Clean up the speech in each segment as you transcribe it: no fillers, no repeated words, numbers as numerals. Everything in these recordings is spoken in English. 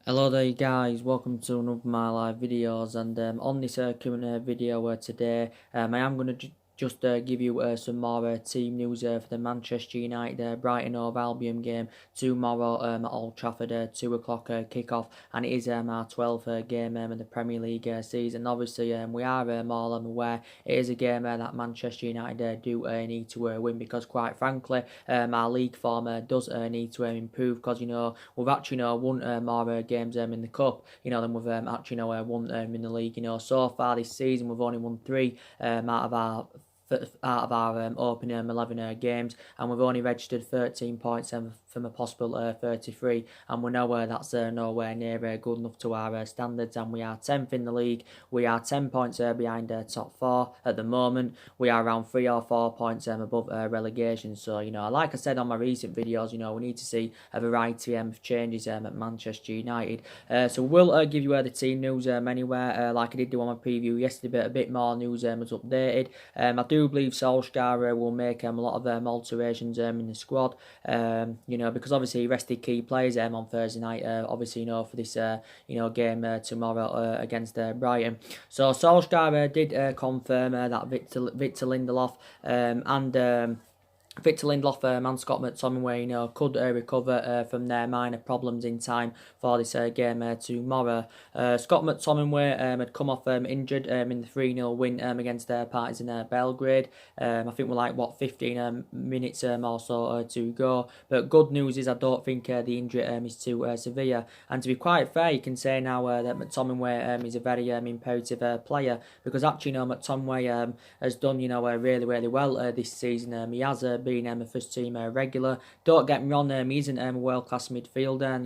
Hello there guys, welcome to another of my live videos, and on this current video today I am going to just give you some more team news for the Manchester United Brighton Hove Albion game tomorrow at Old Trafford, 2 o'clock kick-off, and it is our 12th game in the Premier League season. Obviously we are all aware it is a game that Manchester United do need to win, because quite frankly our league form does need to improve, because we've actually won more games in the cup than we've actually won in the league. So far this season we've only won 3 out of our opening 11 games, and we've only registered 13 points from a possible 33, and we know that's nowhere near good enough to our standards, and we are 10th in the league. We are 10 points behind top 4 at the moment. We are around 3 or 4 points above relegation. So like I said on my recent videos, we need to see a variety of changes at Manchester United. So we'll give you the team news anywhere, like I did do on my preview yesterday, but a bit more news was updated. I do believe Solskjaer will make a lot of alterations in the squad, because obviously he rested key players on Thursday night, obviously for this game tomorrow against Brighton. So Solskjaer did confirm that Victor Lindelof and Victor Lindelof and Scott McTominay, could recover from their minor problems in time for this game tomorrow. Scott McTominay had come off injured in the 3-0 win against Partizan Belgrade. I think we're 15 minutes or so to go. But good news is I don't think the injury is too severe. And to be quite fair, you can say now that McTominay is a very imperative player, because actually, McTominay has done really well this season. He has been a first team regular. Don't get me wrong, he isn't a world class midfielder, and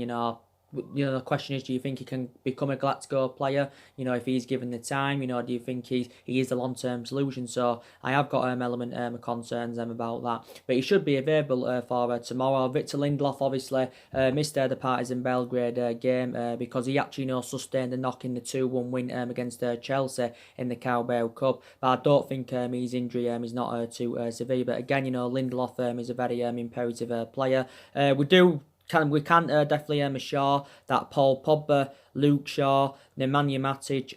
the question is, do you think he can become a Glasgow player? If he's given the time, do you think he is the long-term solution? So I have got element of concerns about that. But he should be available for tomorrow. Victor Lindelof obviously missed the Partizan Belgrade game because he actually sustained a knock in the 2-1 win against Chelsea in the Carabao Cup. But I don't think his injury is not too severe. But again, Lindelof is a very imperative player. We can definitely assure that Paul Pogba, Luke Shaw, Nemanja Matic,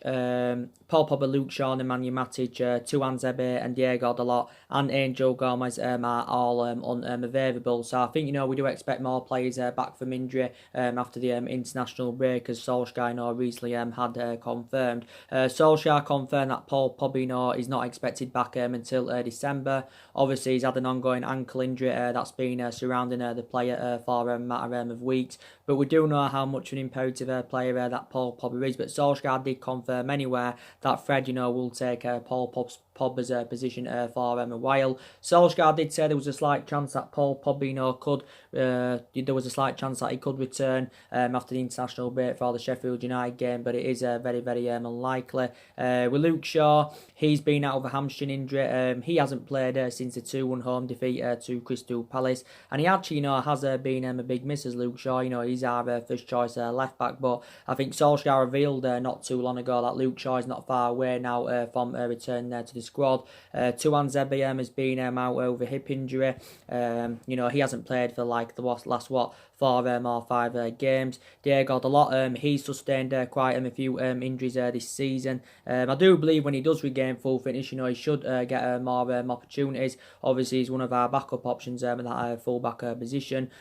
Paul Pogba, Luke Shaw, Nemanja Matic, Tuanzebe and Diego Dalot and Angel Gomez are all unavailable. So I think, we do expect more players back from injury after the international break, as Solskjaer recently had confirmed. Solskjaer confirmed that Paul Pogba is not expected back until December. Obviously, he's had an ongoing ankle injury that's been surrounding the player for a matter of weeks. But we do know how much an imperative player that Paul Pogba is. But Solskjaer did confirm anywhere that Fred, will take Paul Pogba's position for a while. Solskjaer did say there was a slight chance that Paul Pogba could, there was a slight chance that he could return after the international break for the Sheffield United game, but it is very, very unlikely. With Luke Shaw, he's been out of a hamstring injury. He hasn't played since the 2-1 home defeat to Crystal Palace, and he actually, has been a big miss as Luke Shaw. He's our first choice left back, but I think Solskjaer revealed not too long ago that Luke Shaw is not far away now from returning to the squad. Tuanzebe has been out over hip injury. He hasn't played for the last 4 or 5 games. Diego Dalot, he sustained quite a few injuries this season. I do believe when he does regain full fitness, he should get more opportunities. Obviously, he's one of our backup options in that full-back position.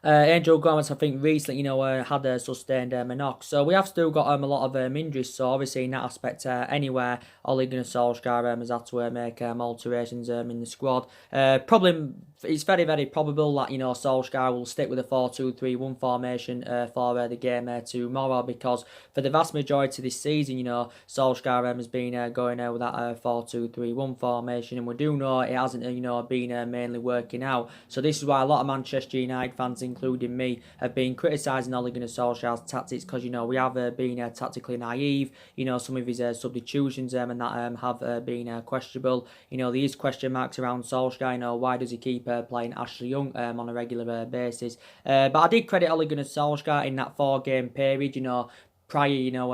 Angel Gomez, I think, recently, had sustained a knock. So we have still got a lot of injuries. So obviously, in that aspect, anywhere, Ole Gunnar Solskjaer has had to make alterations in the squad. Probably, it's very, very probable that, Solskjaer will stick with a 4-2-3-1 formation for the game tomorrow, because for the vast majority of this season, Solskjaer has been going with that 4-2-3-1 formation, and we do know it hasn't, been mainly working out. So this is why a lot of Manchester United fans, including me, have been criticising Ole Gunnar Solskjaer's tactics, because we have been tactically naive. Some of his substitutions and that have been questionable. There is question marks around Solskjaer. Why does he keep playing Ashley Young on a regular basis? But I did credit Ole Gunnar Solskjaer in that 4-game period. prior,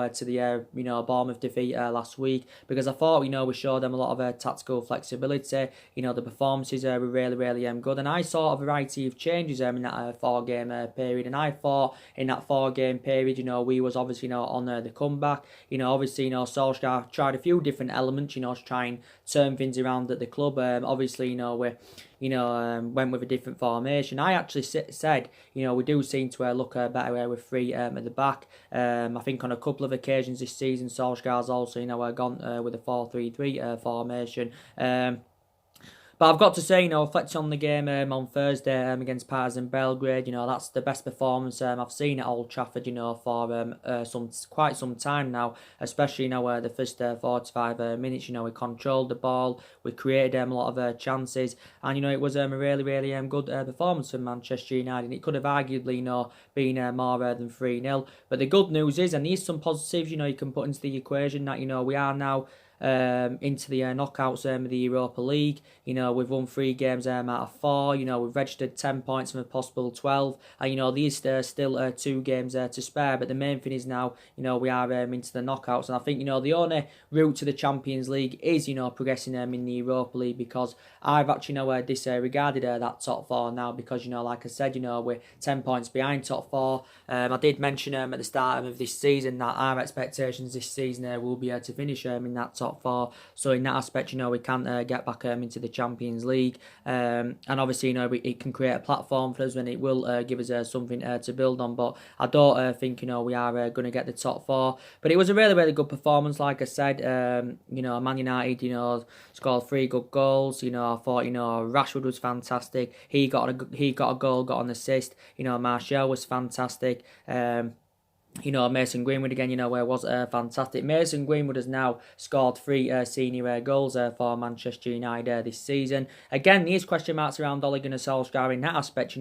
to the, Bournemouth defeat last week, because I thought, we showed them a lot of tactical flexibility. The performances were really, really good, and I saw a variety of changes in that 4-game period, and I thought in that 4-game period, we was obviously, on the comeback. Obviously, Solskjaer tried a few different elements, to try and turn things around at the club. Obviously, went with a different formation. I actually said, we do seem to look better with 3 at the back. I think on a couple of occasions this season, Solskjaer's also, gone with a 4-3-3 formation. But I've got to say, reflecting on the game on Thursday against Partizan Belgrade, that's the best performance I've seen at Old Trafford, for quite some time now. Especially, the first 45 minutes, we controlled the ball, we created a lot of chances, and it was a really, really good performance from Manchester United. And it could have arguably, been more than 3-0. But the good news is, and there's some positives, you can put into the equation that we are now into the knockouts of the Europa League. We've won 3 games out of 4. We've registered 10 points from a possible 12. And, there's still 2 games to spare. But the main thing is now, we are into the knockouts. And I think, the only route to the Champions League is, progressing in the Europa League, because I've actually, disregarded that top 4 now, because, like I said, we're 10 points behind top 4. I did mention at the start of this season that our expectations this season will be to finish in that top 4. So in that aspect, we can get back into the Champions League, and obviously, it can create a platform for us, and it will give us something to build on. But I don't think we are going to get the top 4. But it was a really, really good performance. Like I said, Man United, scored 3 good goals. I thought Rashford was fantastic. He got a goal, got an assist. Martial was fantastic. Mason Greenwood again, was fantastic. Mason Greenwood has now scored 3 senior goals for Manchester United this season. Again, these question marks around Ole Gunnar Solskjaer in that aspect.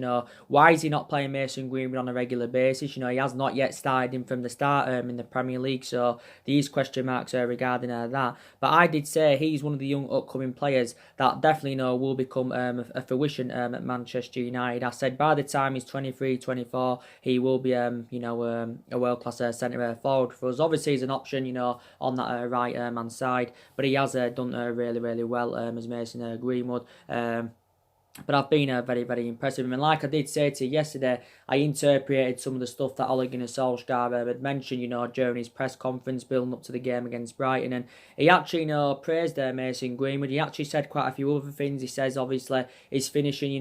Why is he not playing Mason Greenwood on a regular basis? He has not yet started him from the start in the Premier League, so these question marks regarding that. But I did say he's one of the young upcoming players that definitely will become a fruition at Manchester United. I said by the time he's 23, 24, he will be a world-class centre forward for us. Obviously, he's an option, on that right man side, but he has done really, really well as Mason Greenwood. But I've been very, very impressed with him. And like I did say to you yesterday, I interpreted some of the stuff that Ole Gunnar Solskjaer had mentioned, during his press conference building up to the game against Brighton. And he actually, praised Mason Greenwood. He actually said quite a few other things. He says, obviously, his finishing,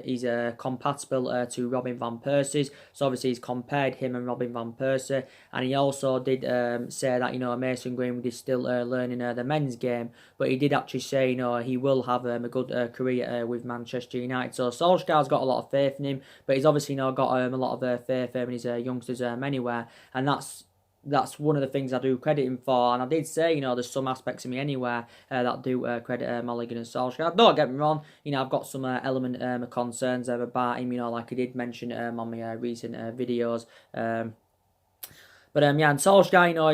he's compatible to Robin van Persie's. So obviously, he's compared him and Robin van Persie. And he also did say that, Mason Greenwood is still learning the men's game. But he did actually say, he will have a good career with Manchester United. So Solskjaer's got a lot of faith in him, but he's obviously got a lot of faith in his youngsters anywhere, and that's one of the things I do credit him for. And I did say, there's some aspects of me anywhere that do credit Ole Gunnar Solskjaer. Don't get me wrong, I've got some element of concerns about him, like I did mention on my recent videos. And Solskjaer,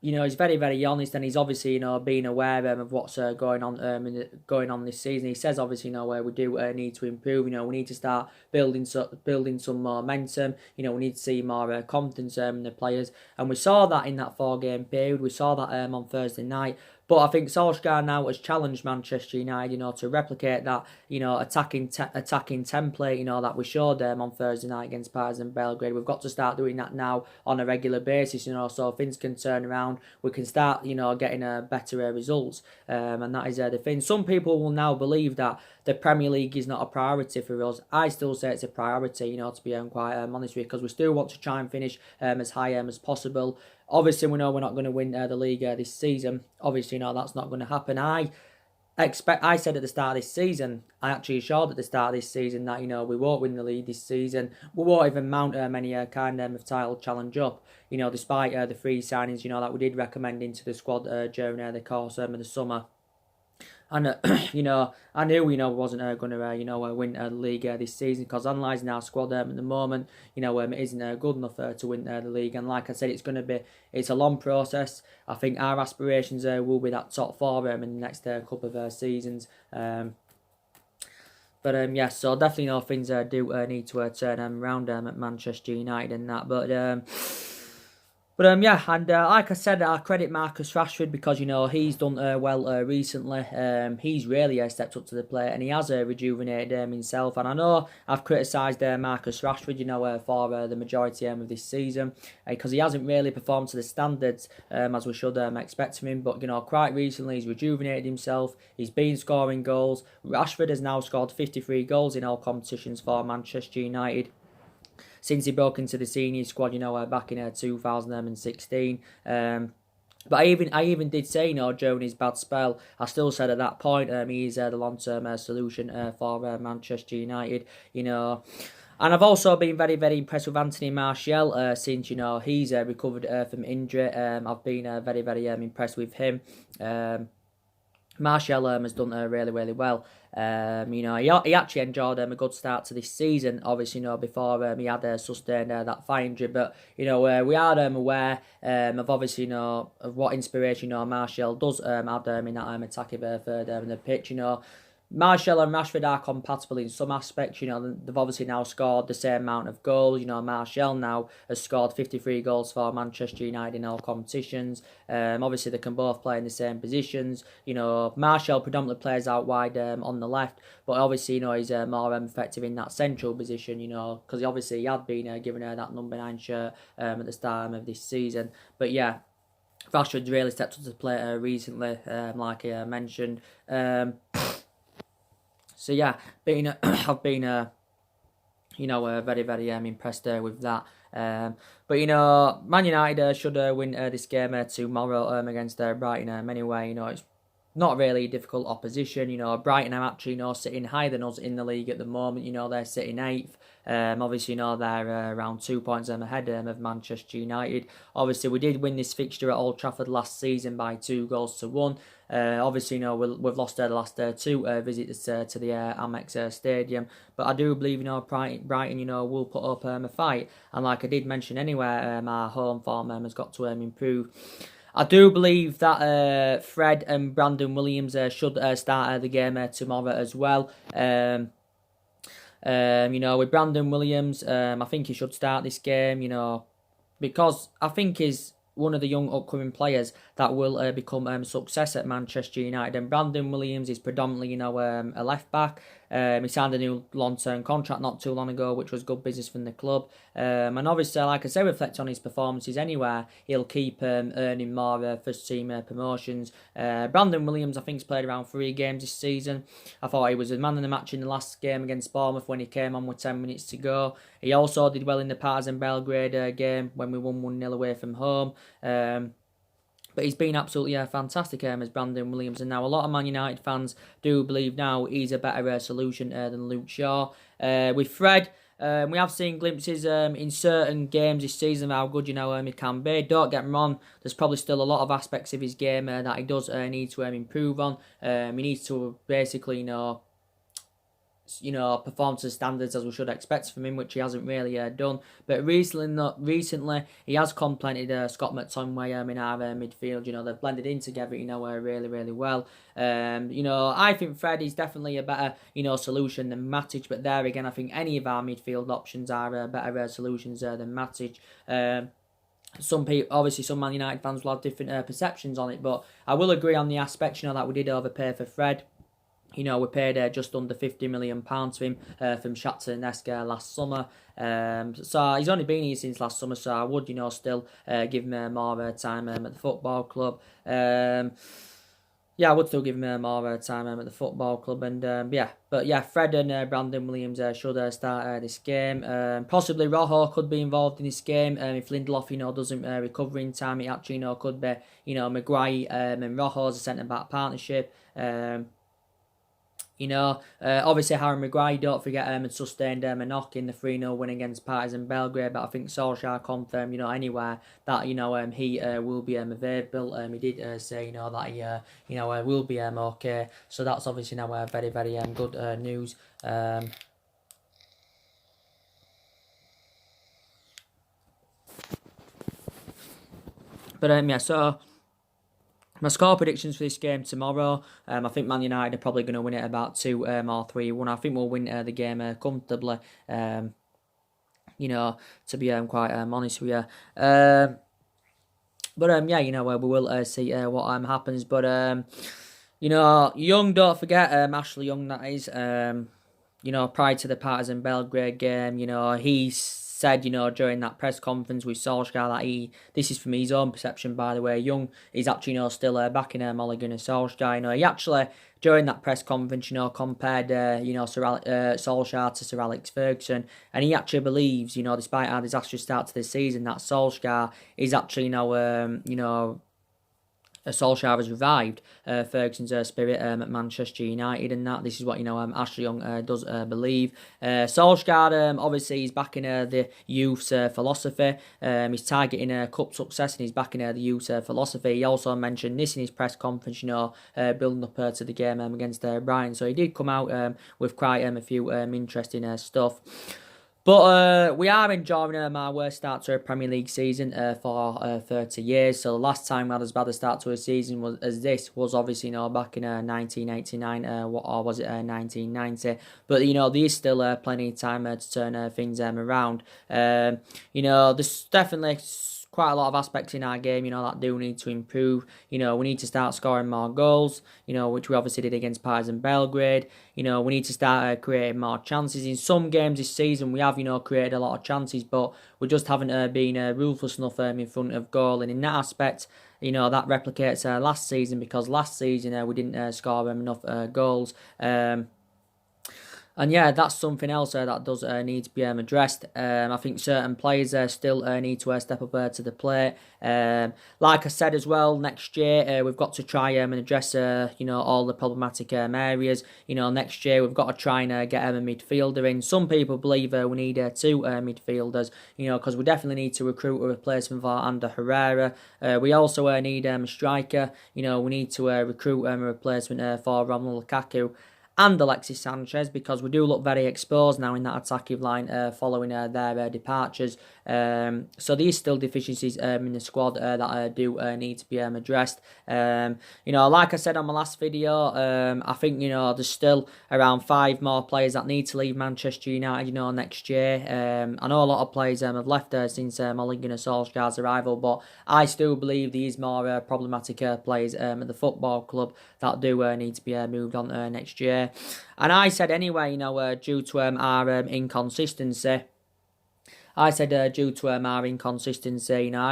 he's very, very honest, and he's obviously, being aware of what's going on this season. He says, obviously, where we do need to improve. We need to start building some momentum. We need to see more confidence in the players, and we saw that in that 4-game period. We saw that on Thursday night. But I think Solskjaer now has challenged Manchester United, to replicate that, attacking template, that we showed them on Thursday night against Partizan Belgrade. We've got to start doing that now on a regular basis, so things can turn around. We can start, getting better results, and that is the thing. Some people will now believe that the Premier League is not a priority for us. I still say it's a priority, to be quite honest with you, because we still want to try and finish as high as possible. Obviously, we know we're not going to win the league this season. Obviously, that's not going to happen. I said at the start of this season, I actually assured at the start of this season that, we won't win the league this season. We won't even mount any kind of title challenge up, despite the 3 signings, that we did recommend into the squad during the course of the summer. And, I knew, we wasn't going to, win the league this season, because analysing our squad at the moment, it isn't good enough to win the league. And like I said, it's a long process. I think our aspirations will be that top 4 in the next couple of seasons. So definitely, things do need to turn around at Manchester United and that. But But yeah, and like I said, I credit Marcus Rashford because he's done well recently. He's really stepped up to the plate and he has rejuvenated himself. And I know I've criticised Marcus Rashford, for the majority of this season because he hasn't really performed to the standards as we should expect from him. But quite recently he's rejuvenated himself. He's been scoring goals. Rashford has now scored 53 goals in all competitions for Manchester United since he broke into the senior squad, back in 2016. But I even did say, during his bad spell, I still said at that point, he's the long-term solution for Manchester United, And I've also been very, very impressed with Anthony Martial since, he's recovered from injury. I've been very, very impressed with him. Martial has done really, really well. He actually enjoyed a good start to this season, obviously, before he had sustained that thigh injury. But, we are aware of obviously, of what inspiration, Martial does add in that attacking third in the pitch, Martial and Rashford are compatible in some aspects. They've obviously now scored the same amount of goals. Martial now has scored 53 goals for Manchester United in all competitions. Obviously, they can both play in the same positions. Martial predominantly plays out wide on the left, but obviously, he's more effective in that central position, because obviously he had been given that number 9 shirt at the start of this season. But yeah, Rashford's really stepped up to the plate recently, like I mentioned. So yeah, I've been very, very impressed with that. But Man United should win this game tomorrow against Brighton. Anyway, it's not really a difficult opposition. Brighton are actually sitting higher than us in the league at the moment. They're sitting 8th. Obviously, they're around 2 points ahead of Manchester United. Obviously, we did win this fixture at Old Trafford last season by 2-1. Obviously, we've lost the last 2 visits to the Amex Stadium. But I do believe, Brighton, will put up a fight. And like I did mention anywhere, our home form has got to improve. I do believe that Fred and Brandon Williams should start the game tomorrow as well. With Brandon Williams, I think he should start this game, because I think he's one of the young upcoming players that will become success at Manchester United. And Brandon Williams is predominantly, a left back. He signed a new long-term contract not too long ago, which was good business from the club. And obviously, like I say, reflect on his performances anywhere, he'll keep earning more first-team promotions. Brandon Williams, I think, has played around 3 games this season. I thought he was the man of the match in the last game against Bournemouth when he came on with 10 minutes to go. He also did well in the Partizan Belgrade game when we won 1-0 away from home. But he's been absolutely fantastic as Brandon Williams. And now a lot of Man United fans do believe now he's a better solution than Luke Shaw. With Fred, we have seen glimpses in certain games this season of how good he can be. Don't get me wrong, there's probably still a lot of aspects of his game that he does need to improve on. He needs to basically, perform to standards as we should expect from him, which he hasn't really done. But recently he has complemented Scott McTominay in our midfield. They've blended in together, really, really well. I think Fred is definitely a better, solution than Matic. But there again, I think any of our midfield options are better solutions than Matic. Some people, obviously, some Man United fans will have different perceptions on it, but I will agree on the aspect, that we did overpay for Fred. We paid just under £50 million for him from Shakhtar Donetsk last summer. So he's only been here since last summer, so I would, still give him more time at the football club. I would still give him more time at the football club. And Fred and Brandon Williams should start this game. Possibly Rojo could be involved in this game. If Lindelof, doesn't recover in time, it actually, could be, Maguire and Rojo as a centre-back partnership. Obviously Harry Maguire, don't forget, had sustained a knock in the 3-0 win against Partizan Belgrade, but I think Solskjaer confirmed, anywhere that, he will be available. He did say, that he, will be okay. So that's obviously now very, very good news. So my score predictions for this game tomorrow, I think Man United are probably going to win it about 2 or 3-1. I think we'll win the game comfortably, to be quite honest with you. But yeah, we will see what happens. But Young, don't forget, Ashley Young, that is. Prior to the Partizan Belgrade game, he said, during that press conference with Solskjaer that this is from his own perception, by the way, Young is actually, still backing Ole Gunnar Solskjaer. He actually, during that press conference, compared, Solskjaer to Sir Alex Ferguson, and he actually believes, despite our disastrous start to the season, that Solskjaer is actually, Solskjaer has revived Ferguson's spirit at Manchester United, and that this is what Ashley Young does believe. Solskjaer obviously he's backing the youth's philosophy. He's targeting cup success, and he's backing the youth's philosophy. He also mentioned this in his press conference, building up to the game against Brighton. So he did come out with quite a few interesting stuff. But we are enjoying our worst start to a Premier League season for 30 years. So the last time we had as bad a start to a season as this was obviously back in 1989, or was it 1990? But there is still plenty of time to turn things around. There's definitely quite a lot of aspects in our game, that do need to improve. We need to start scoring more goals, which we obviously did against Partizan Belgrade. We need to start creating more chances. In some games this season, we have, created a lot of chances, but we just haven't been ruthless enough in front of goal. And in that aspect, that replicates last season, because last season we didn't score enough goals. And yeah, that's something else that does need to be addressed. I think certain players still need to step up to the plate. Like I said as well, next year we've got to try and address all the problematic areas. Next year we've got to try and get a midfielder in. Some people believe we need two midfielders. Because we definitely need to recruit a replacement for Ander Herrera. We also need a striker. We need to recruit a replacement for Romelu Lukaku and Alexis Sanchez, because we do look very exposed now in that attacking line following their departures. So there is still deficiencies in the squad that do need to be addressed. Like I said on my last video, I think there's still around 5 more players that need to leave Manchester United next year. I know a lot of players have left since Ole Gunnar Solskjaer's arrival, but I still believe there is more problematic players at the football club that do need to be moved on next year. And I said anyway, due to our inconsistency, I think, I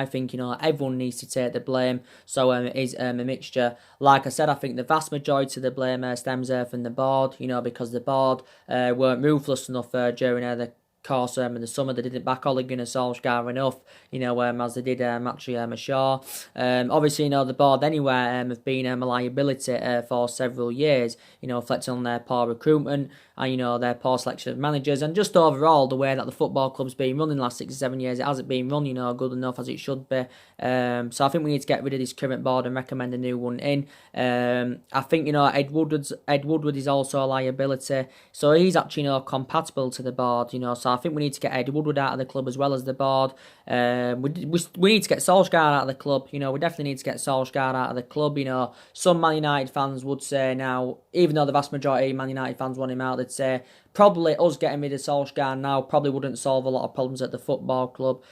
think, everyone needs to take the blame. So it is a mixture. Like I said, I think the vast majority of the blame stems from the board, because the board weren't ruthless enough during the course in the summer. They didn't back Ole Gunnar Solskjaer enough, as they did actually Shaw. Obviously, the board anywhere have been a liability for several years, reflecting on their poor recruitment and, their poor selection of managers, and just overall the way that the football club's been run in the last 6 or 7 years. It hasn't been run, good enough as it should be. So I think we need to get rid of this current board and recommend a new one in. I think, Ed Woodward is also a liability, so he's actually, compatible to the board, so I think we need to get Ed Woodward out of the club as well as the board. We need to get Solskjaer out of the club. We definitely need to get Solskjaer out of the club. Some Man United fans would say now, even though the vast majority of Man United fans want him out, they'd say probably us getting rid of Solskjaer now probably wouldn't solve a lot of problems at the football club,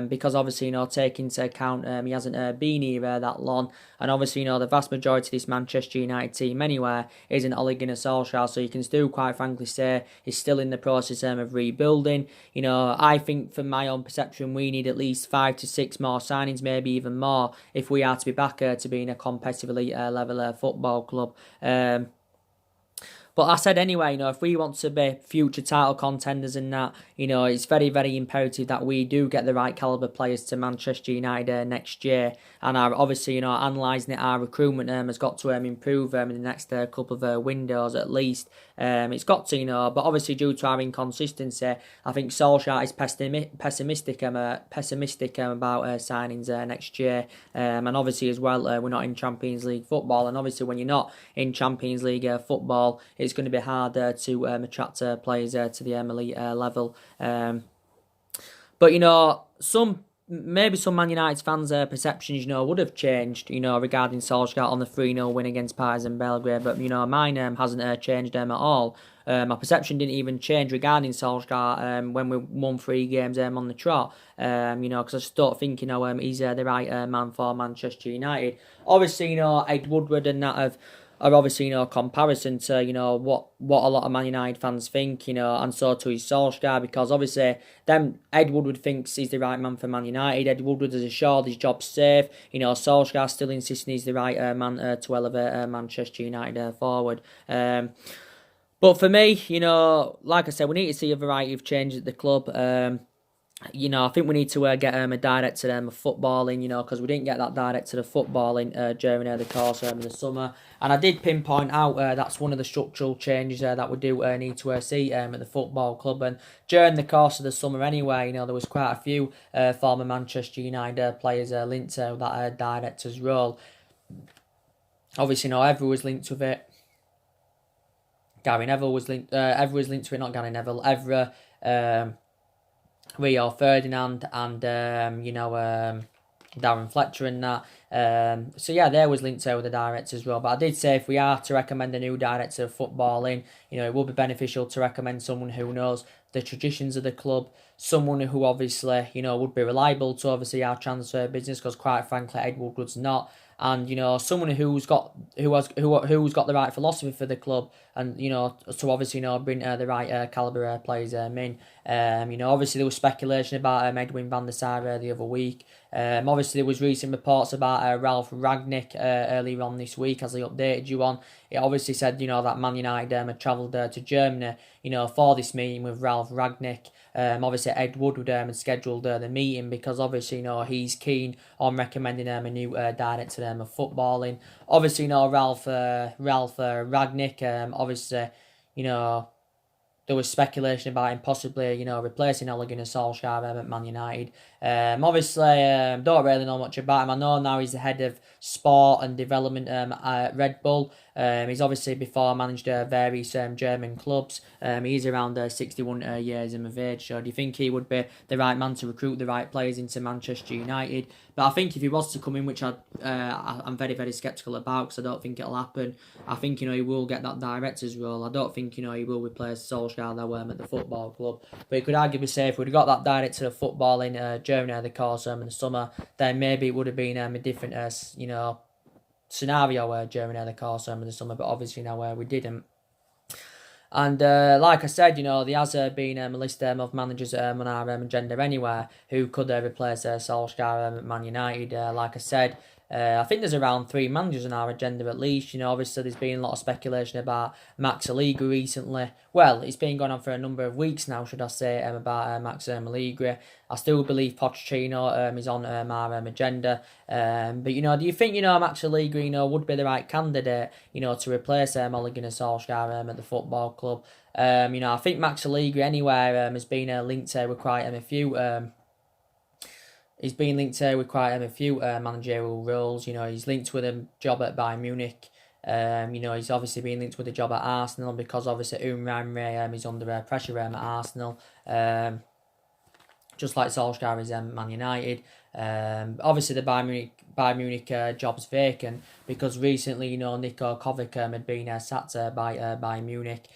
because obviously, taking into account he hasn't been here that long, and obviously, the vast majority of this Manchester United team anywhere isn't Ole Gunnar Solskjaer, so you can still quite frankly say he's still in the process of rebuilding. I think from my own perception, we need at least 5 to 6 more signings, maybe even more, if we are to be back to being a competitive elite level football club. But I said anyway, if we want to be future title contenders and that, it's very, very imperative that we do get the right calibre players to Manchester United next year. And obviously, analysing it, our recruitment has got to improve in the next couple of windows at least. It's got to, but obviously due to our inconsistency, I think Solskjaer is pessimistic about signings next year. And obviously as well, we're not in Champions League football. And obviously when you're not in Champions League football, it's going to be harder to attract players to the elite level. But maybe some Man United fans' perceptions, would have changed, regarding Solskjaer on the 3-0 win against Partizan Belgrade. But, mine hasn't changed at all. My perception didn't even change regarding Solskjaer when we won 3 games on the trot. Because I just don't think, he's the right man for Manchester United. Obviously, Ed Woodward and that are obviously, comparison to, what a lot of Man United fans think, and so to is Solskjaer, because obviously Ed Woodward thinks he's the right man for Man United. Ed Woodward is assured his job's safe. Solskjaer still insisting he's the right man to elevate Manchester United forward. But for me, like I said, we need to see a variety of changes at the club. I think we need to get a director of footballing, because we didn't get that director of footballing during the course of the summer. And I did pinpoint out that's one of the structural changes that we do need to see at the football club. And during the course of the summer anyway, there was quite a few former Manchester United players linked to that director's role. Obviously, everyone was linked with it. Gary Neville was linked. Everyone was linked to it, not Gary Neville. Evra, Rio Ferdinand, and Darren Fletcher and that. So yeah, there was linked to the directors role. But I did say if we are to recommend a new director of footballing, it would be beneficial to recommend someone who knows the traditions of the club, someone who obviously would be reliable to obviously our transfer business, because quite frankly Ed Woodward's not. And someone who's got the right philosophy for the club, and to obviously bring the right calibre players in. Obviously there was speculation about Edwin van der Sar the other week. Obviously there was recent reports about Ralph Ragnick earlier on this week, as I updated you on. It obviously said that Man United had travelled to Germany for this meeting with Ralph Ragnick. Obviously Ed Woodward had scheduled the meeting because obviously he's keen on recommending a new director of footballing. Obviously Ralph Ragnick, obviously there was speculation about him possibly, replacing Ole Gunnar Solskjaer at Man United. Obviously, don't really know much about him. I know now he's the head of sport and development at Red Bull. He's obviously before managed various German clubs. He's around 61 years of age. So do you think he would be the right man to recruit the right players into Manchester United? But I think if he was to come in, which I'm very, very sceptical about, because I don't think it'll happen, I think, he will get that director's role. I don't think, he will replace Solskjaer that at the football club. But you could arguably say if we'd got that director of footballing during the course in the summer, then maybe it would have been a different, scenario during the course in the summer. But obviously now we didn't. And like I said, there has been a list of managers on our agenda anywhere who could replace Solskjaer at Man United. Like I said, I think there's around 3 managers on our agenda at least. Obviously there's been a lot of speculation about Max Allegri recently. Well, it's been going on for a number of weeks now, should I say, about Max Allegri. I still believe Pochettino is on our agenda. But, do you think, Max Allegri, would be the right candidate, to replace Ole Gunnar Solskjaer at the football club? I think Max Allegri anywhere has been linked with quite a few... He's been linked with quite a few managerial roles. He's linked with a job at Bayern Munich. He's obviously been linked with a job at Arsenal because obviously Unai is under pressure at Arsenal. Just like Solskjaer is Man United. Obviously the Bayern Munich job's vacant because recently, Niko Kovac had been sacked by Bayern Munich.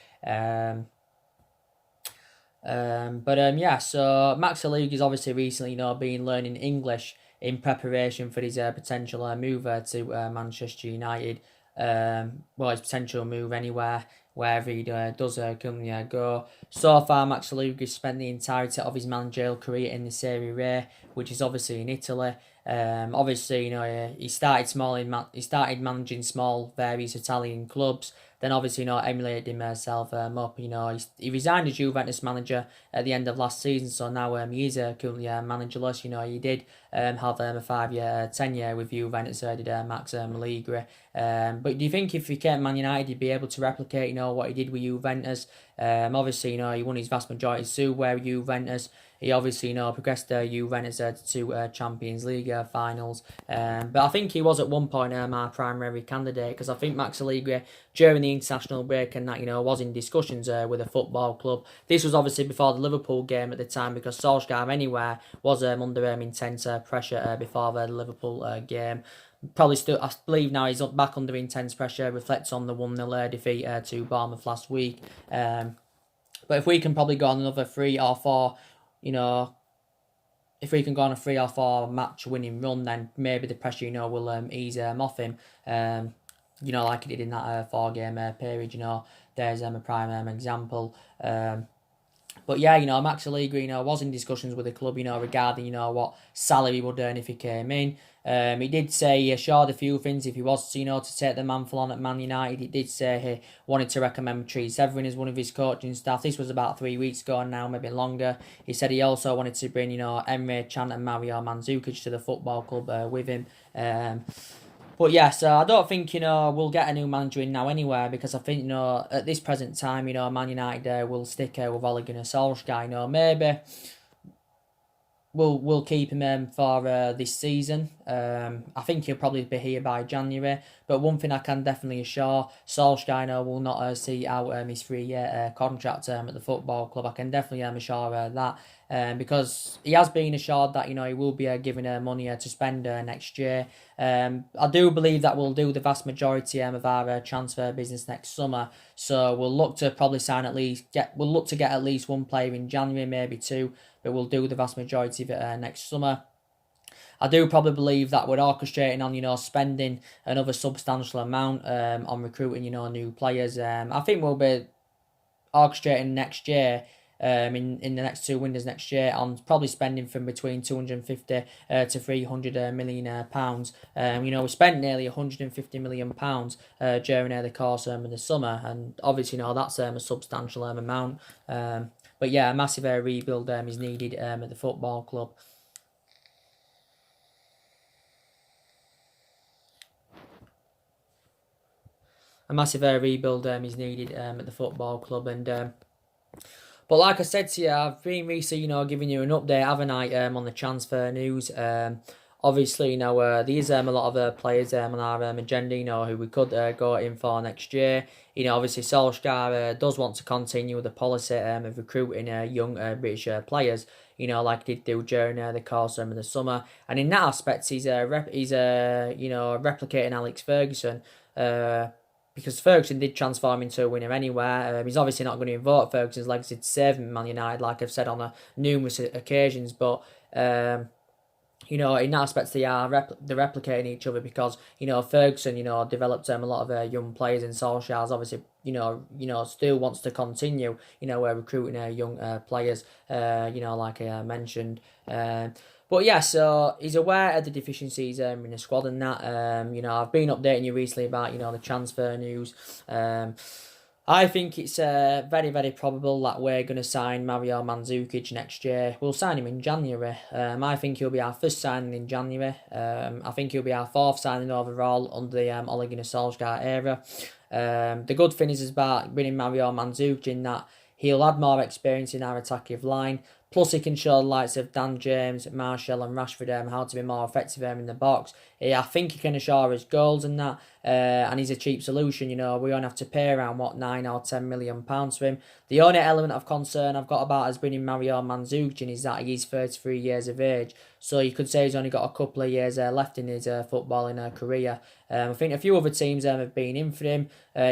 So Max Allegri has obviously recently, been learning English in preparation for his potential move to Manchester United. His potential move anywhere, wherever he does go. So far, Max Allegri spent the entirety of his managerial career in the Serie A, which is obviously in Italy. Obviously, he started small. He started managing small, various Italian clubs. Then obviously, emulated himself up. He resigned as Juventus manager at the end of last season, so now he is currently managerless. He did have a 5-year tenure with Juventus, did Max Allegri. But do you think if he came Man United, he'd be able to replicate, what he did with Juventus? Obviously, he won his vast majority of where Juventus. he obviously, progressed Juventus to Champions League finals. But I think he was at one point my primary candidate, because I think Max Allegri, during the international break and that, was in discussions with a football club. This was obviously before the Liverpool game at the time, because Solskjaer anywhere was under intense pressure before the Liverpool game. Probably still, I believe now he's back under intense pressure, reflects on the 1-0 defeat to Bournemouth last week. But if we can probably go on another 3 or 4, if we can go on a 3 or 4 match winning run, then maybe the pressure, will ease off him. Like he did in that 4-game period. There's a prime example. But yeah, Max Allegri, was in discussions with the club, regarding, what salary he would earn if he came in. He did say he assured a few things if he was, to take the mantle on at Man United. He did say he wanted to recommend Tree Severin as one of his coaching staff. This was about 3 weeks ago now, maybe longer. He said he also wanted to bring, Emre Can and Mario Mandzukic to the football club with him. But yeah, so I don't think, we'll get a new manager in now anywhere, because I think, at this present time, Man United will stick with Ole Gunnar Solskjaer. Maybe we'll keep him for this season. I think he'll probably be here by January. But one thing I can definitely assure, Solskjaer will not see out his 3-year contract at the football club. I can definitely assure that. Because he has been assured that, he will be given money to spend next year. I do believe that we'll do the vast majority of our transfer business next summer. So we'll look to probably we'll look to get at least one player in January, maybe 2, but we'll do the vast majority of it next summer. I do probably believe that we're orchestrating on, spending another substantial amount on recruiting, new players. I think we'll be orchestrating next year, in the next 2 windows next year, on probably spending from between 250 to 300 million pounds. We spent nearly 150 million pounds during the course of the summer, and obviously, that's a substantial amount. But yeah, a massive rebuild is needed at the football club. A massive rebuild is needed at the football club, and but like I said to you, I've been recently, giving you an update, haven't I, on the transfer news. Obviously, there's a lot of players on our agenda, who we could go in for next year. Obviously, Solskjaer does want to continue the policy of recruiting young British players, like he did do during the course of the summer. And in that aspect, he's replicating Alex Ferguson. Because Ferguson did transform into a winner anywhere. He's obviously not going to invoke Ferguson's legacy to save Man United, like I've said on numerous occasions. But in that aspect, they're replicating each other, because Ferguson developed a lot of young players, and Solskjaer's obviously still wants to continue recruiting young players. Like I mentioned. But yeah, so he's aware of the deficiencies in the squad and that. I've been updating you recently about the transfer news. I think it's very, very probable that we're going to sign Mario Mandzukic next year. We'll sign him in January. I think he'll be our first signing in January. I think he'll be our 4th signing overall under the Ole Gunnar Solskjaer era. The good thing is about bringing Mario Mandzukic in that he'll add more experience in our attacking line. Plus, he can show the likes of Dan James, Martial and Rashford how to be more effective in the box. I think he can assure us goals and that. And he's a cheap solution, we don't have to pay around, 9 or 10 million pounds for him. The only element of concern I've got about us bringing Mario Mandzukic is that he's 33 years of age. So you could say he's only got a couple of years left in his footballing career. I think a few other teams have been in for him.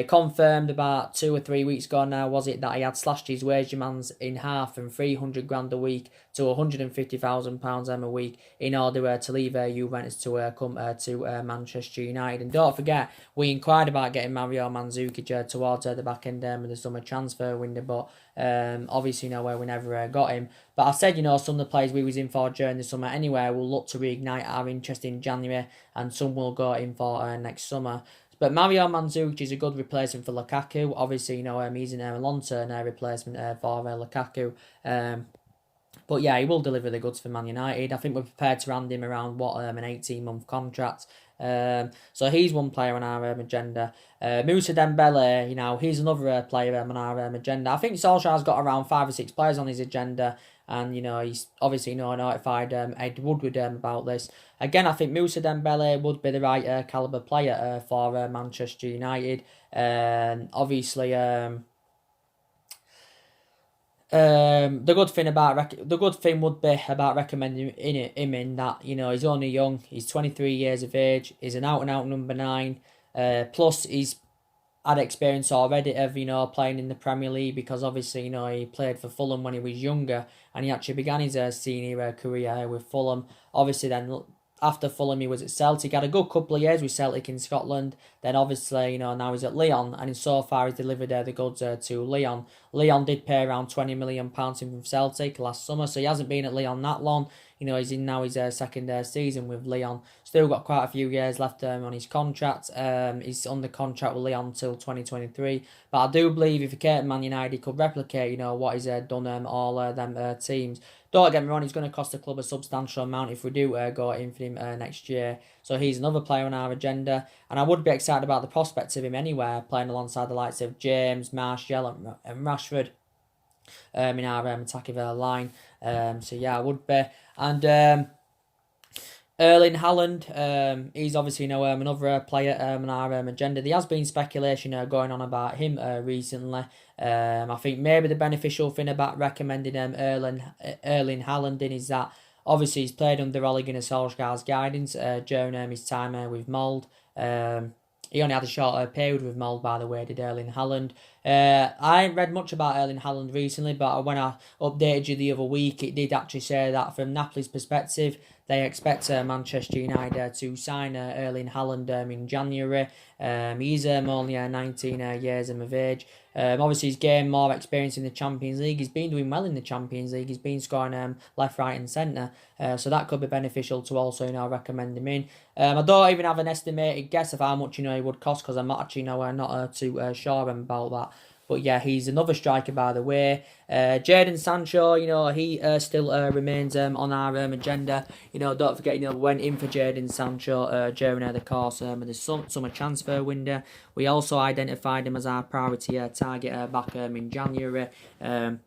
Confirmed about 2 or 3 weeks ago now, was it, that he had slashed his wage demands in half from 300 grand a week to £150,000 a week in order to leave Juventus to come to Manchester United. And don't forget, we inquired about getting Mario Mandzukic towards the back end of the summer transfer window, but obviously where we never got him. But I said, some of the players we was in for during the summer anyway will look to reignite our interest in January, and some will go in for next summer. But Mario Mandzukic is a good replacement for Lukaku. Obviously, he's in a long-term replacement for Lukaku. But yeah, he will deliver the goods for Man United. I think we're prepared to hand him around, an 18-month contract. So he's one player on our agenda. Moussa Dembele, he's another player on our agenda. I think Solskjaer's got around 5 or 6 players on his agenda, and he's obviously notified Ed Woodward about this. Again, I think Moussa Dembele would be the right caliber player for Manchester United. Obviously, the good thing would be about recommending him in that he's only young. He's 23 years of age. He's an out and out number 9. Plus he's had experience already of playing in the Premier League, because obviously he played for Fulham when he was younger, and he actually began his senior career with Fulham. Obviously then after Fulham he was at Celtic, had a good couple of years with Celtic in Scotland. Then obviously now he's at Lyon, and so far he's delivered the goods to Lyon. Lyon did pay around £20 million from Celtic last summer, so he hasn't been at Lyon that long. He's in now his second season with Lyon. Still got quite a few years left on his contract. He's under contract with Lyon until 2023. But I do believe if he came to Man United, he could replicate, what he's done all them teams. Don't get me wrong, he's going to cost the club a substantial amount if we do go in for him next year. So he's another player on our agenda. And I would be excited about the prospects of him anywhere, playing alongside the likes of James, Martial and Rashford in our attacking line. So yeah, I would be. And Erling Haaland, he's obviously another player on our agenda. There has been speculation going on about him recently. I think maybe the beneficial thing about recommending Erling Haaland in is that obviously he's played under Ole Gunnar Solskjaer's guidance during his time with Mould. He only had a short period with Mould, by the way, did Erling Haaland. I ain't read much about Erling Haaland recently, but when I updated you the other week, it did actually say that from Napoli's perspective, they expect Manchester United to sign Erling Haaland in January. He's only 19 years of age. Obviously, he's gained more experience in the Champions League. He's been doing well in the Champions League. He's been scoring left, right and centre. So that could be beneficial to also recommend him in. I don't even have an estimated guess of how much he would cost, because I'm not actually not too sure about that. But yeah, he's another striker, by the way. Jadon Sancho, he still remains on our agenda. Don't forget, we went in for Jadon Sancho during the course of the summer transfer window. We also identified him as our priority target back in January. But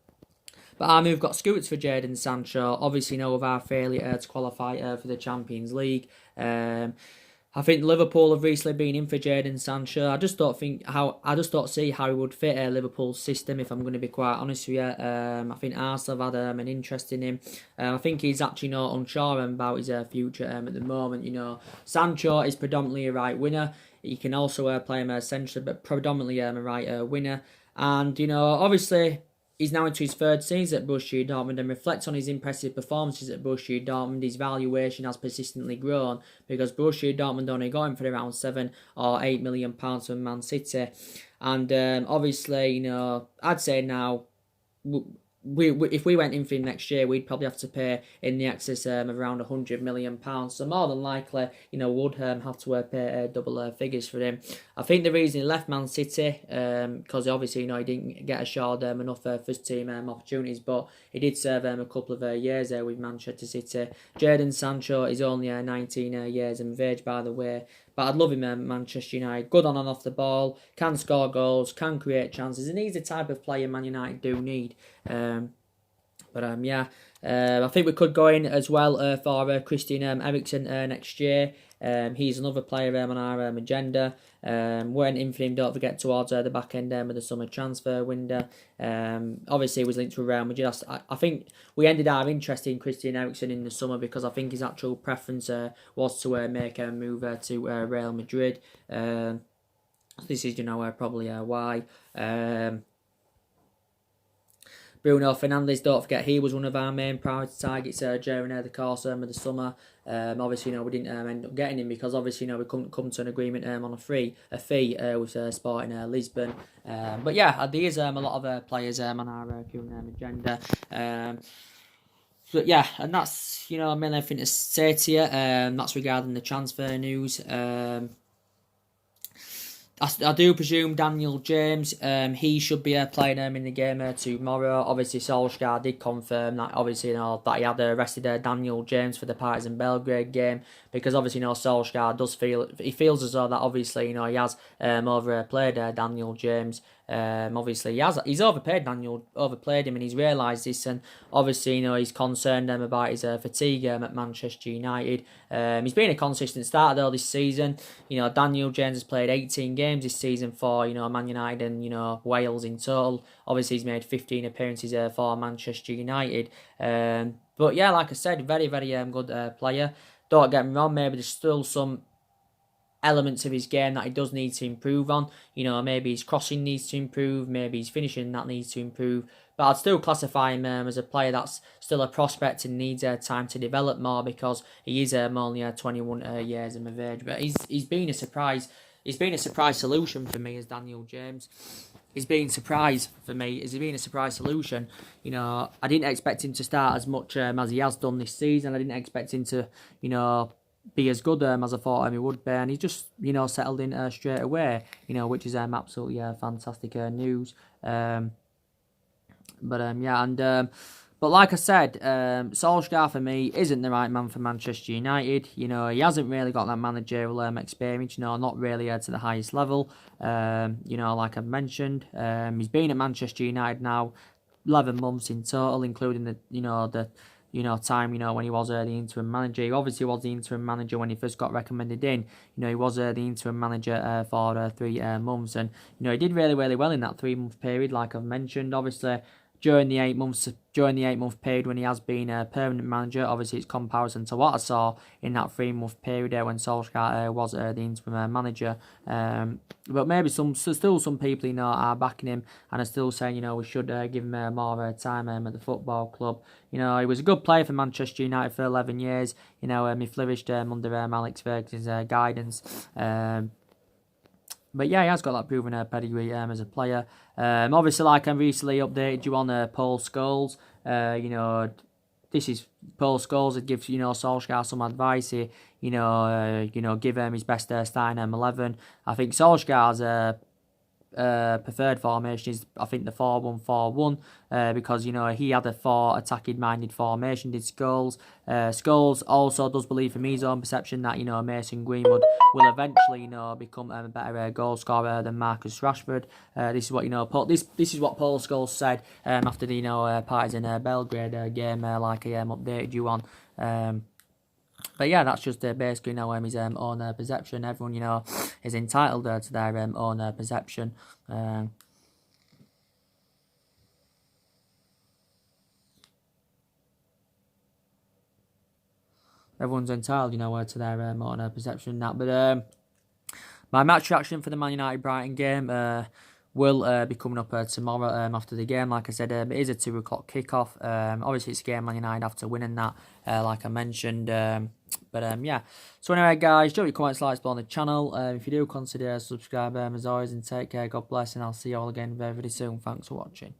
our move got scoots for Jadon Sancho. Obviously, with our failure to qualify for the Champions League. I think Liverpool have recently been in for Jadon Sancho. I just don't see how he would fit Liverpool's system, if I'm going to be quite honest with you. I think Arsenal have had an interest in him. I think he's actually not unsure about his future at the moment. Sancho is predominantly a right winger. He can also play him centrally, but predominantly a right winger. And obviously, he's now into his 3rd season at Borussia Dortmund, and reflects on his impressive performances at Borussia Dortmund. His valuation has persistently grown, because Borussia Dortmund only got him for around £7 or £8 million from Man City. And obviously, I'd say now, if we went in for him next year, we'd probably have to pay in the excess of around £100 million. So more than likely, would have to pay double figures for him. I think the reason he left Man City, because obviously, he didn't get assured enough first team opportunities, but he did serve a couple of years there with Manchester City. Jadon Sancho is only 19 years of age, by the way. But I'd love him at Manchester United. Good on and off the ball, can score goals, can create chances, and he's the type of player Man United do need. I think we could go in as well for Christian Eriksen next year. He's another player on our agenda. Went in for him, don't forget, towards the back end of the summer transfer window. Obviously, he was linked to Real Madrid. I think we ended our interest in Christian Eriksen in the summer, because I think his actual preference was to make a move to Real Madrid. This is, probably why. Bruno Fernandes, don't forget, he was one of our main priority targets during the course of the summer. Obviously, we didn't end up getting him, because obviously, we couldn't come to an agreement on a fee with Sporting Lisbon. But yeah, there's a lot of players on our current agenda. But yeah, and that's mainly everything to say to you. That's regarding the transfer news. I do presume Daniel James, he should be playing in the game tomorrow. Obviously, Solskjaer did confirm that, obviously, that he had arrested Daniel James for the Partizan Belgrade game, because obviously, Solskjaer does feels as though that, obviously, he has overplayed Daniel James. Obviously, he's overplayed him, and he's realised this, and obviously, he's concerned about his fatigue at Manchester United. He's been a consistent starter though this season. Daniel James has played 18 games this season for Man United and Wales in total. Obviously, he's made 15 appearances for Manchester United. But yeah, like I said, very very good player. Don't get me wrong, maybe there's still some elements of his game that he does need to improve on. Maybe his crossing needs to improve, maybe his finishing that needs to improve. But I'd still classify him as a player that's still a prospect and needs time to develop more, because he is only 21 years of age. But he's been a surprise. He's been a surprise solution for me as Daniel James. He's been a surprise for me. He's been a surprise solution. I didn't expect him to start as much as he has done this season. I didn't expect him to, be as good as I thought he would be, and he's just settled in straight away, which is absolutely fantastic news. But like I said, Solskjaer for me isn't the right man for Manchester United. He hasn't really got that managerial experience. Not really to the highest level. Like I've mentioned, he's been at Manchester United now 11 months in total, including the time, when he was the interim manager. He obviously was the interim manager when he first got recommended in. He was the interim manager for 3 months, and he did really, really well in that 3-month period, like I've mentioned. Obviously, during the 8-month period when he has been a permanent manager, obviously it's comparison to what I saw in that 3-month period when Solskjaer was the interim manager. But maybe still some people are backing him and are still saying we should give him more time at the football club. He was a good player for Manchester United for 11 years. He flourished under Alex Ferguson's guidance. But yeah, he has got that proven pedigree as a player. Obviously, like I recently updated you on Paul Scholes. This is Paul Scholes that gives Solskjaer some advice here. Give him his best starting 11. I think Solskjaer's preferred formation is, I think, the 4-1-4-1, because he had a 4 attacking minded formation, did Scholes. Scholes also does believe, from his own perception, that Mason Greenwood will eventually become a better goal scorer than Marcus Rashford. This is what this is what Paul Scholes said after the Partizan Belgrade game, like I updated you on. But yeah, that's just basically his own perception. Everyone is entitled to their own perception. Everyone's entitled, to their own perception. But my match reaction for the Man United Brighton game will be coming up tomorrow after the game. Like I said, it is a 2 o'clock kickoff. Obviously, it's a game Man United have to win in that, like I mentioned. Yeah. So anyway, guys, drop your comments, like, on the channel. If you do, consider subscribe as always, and take care. God bless, and I'll see you all again very, very soon. Thanks for watching.